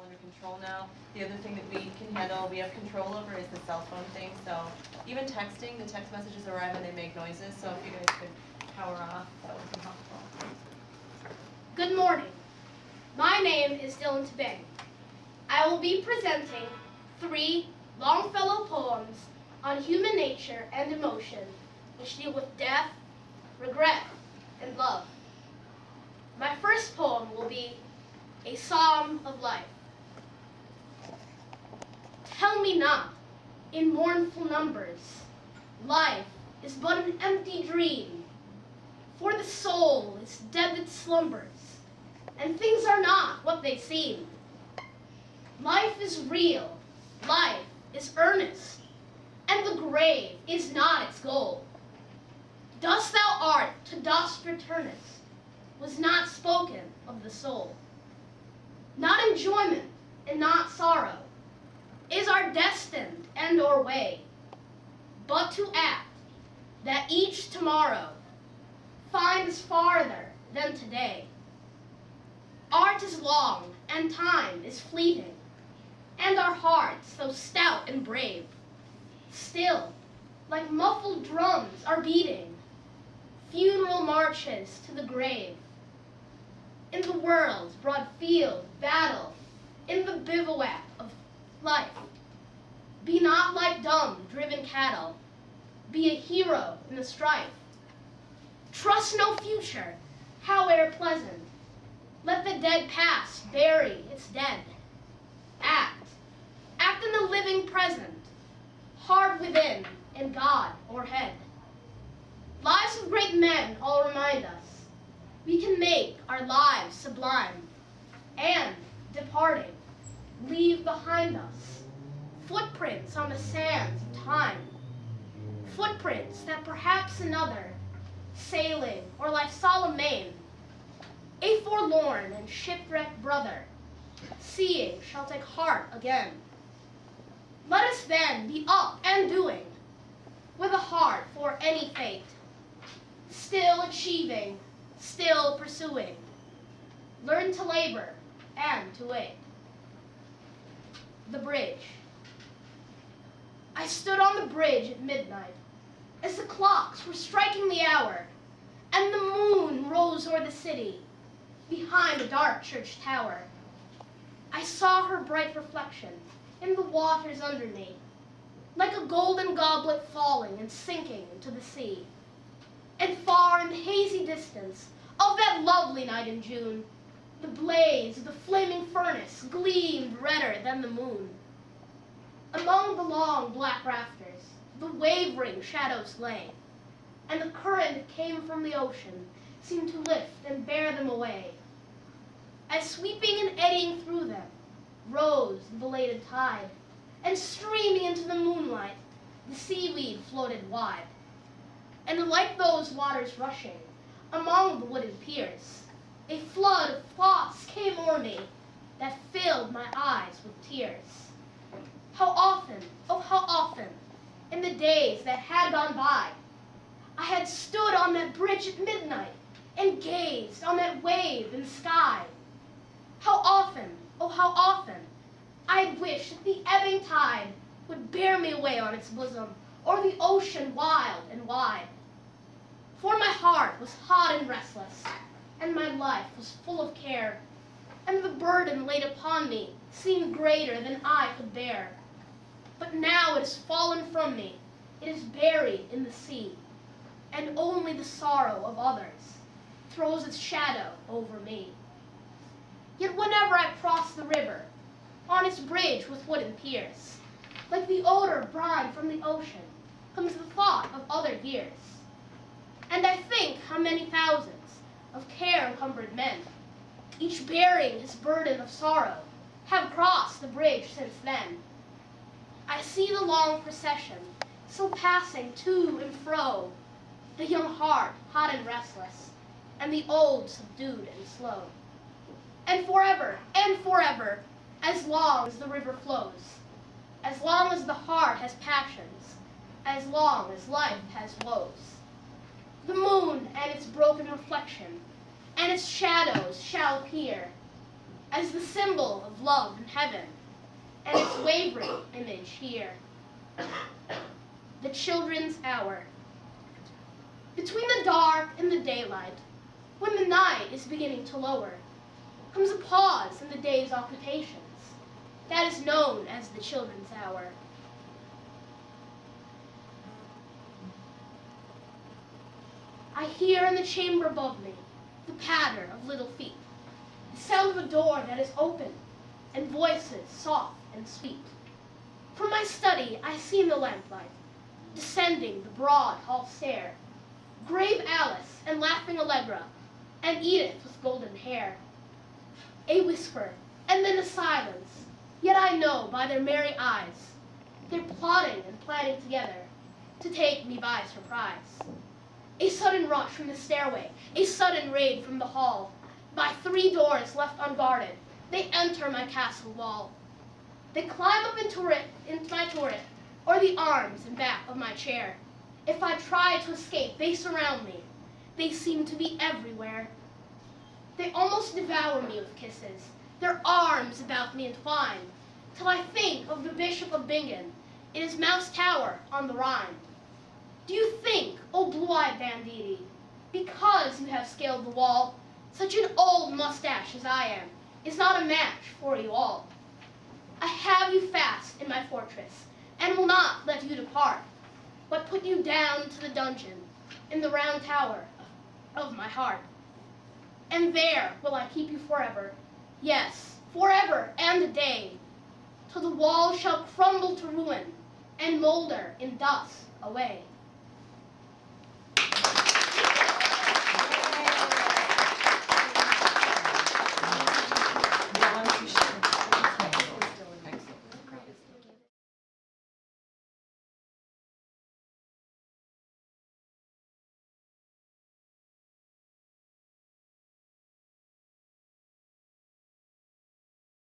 all under control now. The other thing that we can handle, we have control over, is the cell phone thing. So even texting, the text messages arrive and they make noises. So if you guys could power off, that would be helpful. Good morning. My name is Dylan Tabang. I will be presenting 3 Longfellow poems on human nature and emotion, which deal with death, regret, and love. My first poem will be A Psalm of Life. Tell me not, in mournful numbers, life is but an empty dream, for the soul is dead that slumbers, and things are not what they seem. Life is real, life is earnest, and the grave is not its goal. Dust thou art, to dust returnest, was not spoken of the soul. Not enjoyment and not sorrow is our destined end or way, but to act that each tomorrow finds farther than today. Art is long and time is fleeting, and our hearts, so stout and brave, still, like muffled drums, are beating funeral marches to the grave. In the world's broad field battle, in the bivouac of life, be not like dumb, driven cattle, be a hero in the strife. Trust no future, howe'er pleasant, let the dead past bury its dead. Act in the living present, heart within, and God o'erhead. Lives of great men all remind us we can make our lives sublime, and, departing, leave behind us footprints on the sands of time, footprints that perhaps another, sailing or like solemn main, a forlorn and shipwrecked brother, seeing shall take heart again. Let us then be up and doing, with a heart for any fate, still achieving, still pursuing. Learn to labor and to wait. The bridge. I stood on the bridge at midnight, as the clocks were striking the hour, and the moon rose o'er the city, behind the dark church tower. I saw her bright reflection in the waters under me, like a golden goblet falling and sinking into the sea. And far in the hazy distance of that lovely night in June, the blaze of the flaming furnace gleamed redder than the moon. Among the long black rafters, the wavering shadows lay, and the current that came from the ocean seemed to lift and bear them away. As sweeping and eddying through them rose the belated tide, and streaming into the moonlight, the seaweed floated wide. And like those waters rushing among the wooded piers, a flood of thoughts came o'er me that filled my eyes with tears. How often, oh how often, in the days that had gone by, I had stood on that bridge at midnight and gazed on that wave and sky. How often, oh how often, I had wished that the ebbing tide would bear me away on its bosom, or the ocean wild and wide. For my heart was hot and restless, and my life was full of care, and the burden laid upon me seemed greater than I could bear. But now it has fallen from me, it is buried in the sea, and only the sorrow of others throws its shadow over me. Yet whenever I cross the river, on its bridge with wooden piers, like the odor of brine from the ocean, comes the thought of other years. And I think how many thousands of care-encumbered men, each bearing his burden of sorrow, have crossed the bridge since then. I see the long procession, still passing to and fro, the young heart hot and restless, and the old subdued and slow. And forever, as long as the river flows, as long as the heart has passions, as long as life has woes, the moon and its broken reflection and its shadows shall appear, as the symbol of love in heaven, and its wavering image here. The children's hour. Between the dark and the daylight, when the night is beginning to lower, comes a pause in the day's occupations. That is known as the children's hour. I hear in the chamber above me the patter of little feet, the sound of a door that is open, and voices soft and sweet. From my study I see in the lamplight, descending the broad hall stair, grave Alice and laughing Allegra, and Edith with golden hair. A whisper, and then a silence, yet I know by their merry eyes they're plotting and planning together to take me by surprise. A sudden rush from the stairway, a sudden raid from the hall. By 3 doors left unguarded, they enter my castle wall. They climb up into my turret, or the arms and back of my chair. If I try to escape, they surround me. They seem to be everywhere. They almost devour me with kisses, their arms about me entwine, till I think of the Bishop of Bingen in his mouse tower on the Rhine. Do you think, O blue-eyed banditti, because you have scaled the wall, such an old mustache as I am is not a match for you all? I have you fast in my fortress, and will not let you depart, but put you down to the dungeon in the round tower of my heart. And there will I keep you forever, yes, forever and a day, till the wall shall crumble to ruin and molder in dust away.